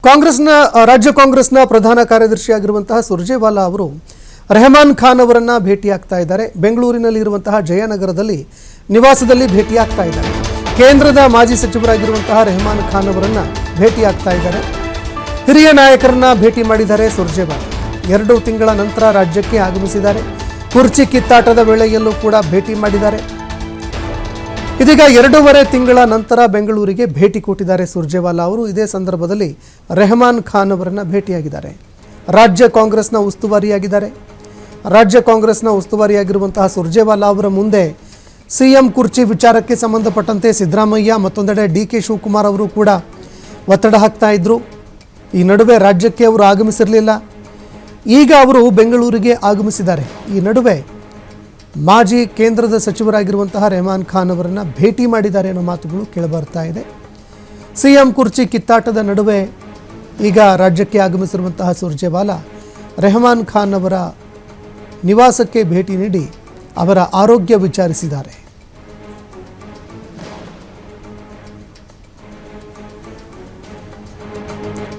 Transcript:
ರಾಜ್ಯ ಕಾಂಗ್ರೆಸ್ನ ಪ್ರಧಾನ ಕಾರ್ಯದರ್ಶಿಯಾಗಿರುವಂತಹ ಸುರ್ಜೇವಾಲಾ ಅವರು ರೆಹಮಾನ್ ಖಾನ್ ಅವರನ್ನ ಭೇಟಿಯಾಗ್ತಾ ಇದ್ದಾರೆ. ಬೆಂಗಳೂರಿನಲ್ಲಿ ಇರುವಂತಹ ಜಯನಗರದಲ್ಲಿ ನಿವಾಸದಲ್ಲಿ ಭೇಟಿಯಾಗ್ತಾ ಇದ್ದಾರೆ. ಕೇಂದ್ರದ ಮಾಜಿ ಸಚಿವರಾಗಿರುವಂತಹ ರೆಹಮಾನ್ ಖಾನ್ ಅವರನ್ನ ಭೇಟಿಯಾಗ್ತಾ ಇದ್ದಾರೆ. ಹಿರಿಯ ನಾಯಕರನ್ನ ಭೇಟಿ ಮಾಡಿದ್ದಾರೆ ಸುರ್ಜೇವಾಲಾ. 2 ತಿಂಗಳ ನಂತರ ರಾಜ್ಯಕ್ಕೆ ಆಗಮಿಸಿದ್ದಾರೆ. ಕುರ್ಚಿ ಕಿತ್ತಾಟದ ವೇಳೆಯಲ್ಲೂ ಕೂಡ ಭೇಟಿ ಮಾಡಿದ್ದಾರೆ. ಇದೀಗ 2.5 ತಿಂಗಳ ನಂತರ ಬೆಂಗಳೂರಿಗೆ ಭೇಟಿ ಕೊಟ್ಟಿದ್ದಾರೆ ಸುರ್ಜೇವಾಲಾ ಅವರು. ಇದೇ ಸಂದರ್ಭದಲ್ಲಿ ರೆಹಮಾನ್ ಖಾನ್ ಅವರನ್ನ ಭೇಟಿಯಾಗಿದ್ದಾರೆ. ರಾಜ್ಯ ಕಾಂಗ್ರೆಸ್ನ ಉಸ್ತುವಾರಿಯಾಗಿದ್ದಾರೆ. ರಾಜ್ಯ ಕಾಂಗ್ರೆಸ್ನ ಉಸ್ತುವಾರಿಯಾಗಿರುವಂತಹ ಸುರ್ಜೇವಾಲಾ ಅವರ ಮುಂದೆ ಸಿಎಂ ಕುರ್ಚಿ ವಿಚಾರಕ್ಕೆ ಸಂಬಂಧಪಟ್ಟಂತೆ ಸಿದ್ದರಾಮಯ್ಯ ಮತ್ತೊಂದೆಡೆ ಡಿ.ಕೆ. ಶಿವಕುಮಾರ್ ಅವರು ಕೂಡ ಒತ್ತಡ ಹಾಕ್ತಾ ಇದ್ರು. ಈ ನಡುವೆ ರಾಜ್ಯಕ್ಕೆ ಅವರು ಆಗಮಿಸಿರಲಿಲ್ಲ. ಈಗ ಅವರು ಬೆಂಗಳೂರಿಗೆ ಆಗಮಿಸಿದ್ದಾರೆ. ಈ ನಡುವೆ ಮಾಜಿ ಕೇಂದ್ರದ ಸಚಿವರಾಗಿರುವಂತಹ ರೆಹಮಾನ್ ಖಾನ್ ಅವರನ್ನು ಭೇಟಿ ಮಾಡಿದ್ದಾರೆ ಅನ್ನೋ ಮಾತುಗಳು ಕೇಳಿಬರ್ತಾ ಇದೆ. ಸಿಎಂ ಕುರ್ಚಿ ಕಿತ್ತಾಟದ ನಡುವೆ ಈಗ ರಾಜ್ಯಕ್ಕೆ ಆಗಮಿಸಿರುವಂತಹ ಸುರ್ಜೇವಾಲಾ ರೆಹಮಾನ್ ಖಾನ್ ಅವರ ನಿವಾಸಕ್ಕೆ ಭೇಟಿ ನೀಡಿ ಅವರ ಆರೋಗ್ಯ ವಿಚಾರಿಸಿದ್ದಾರೆ.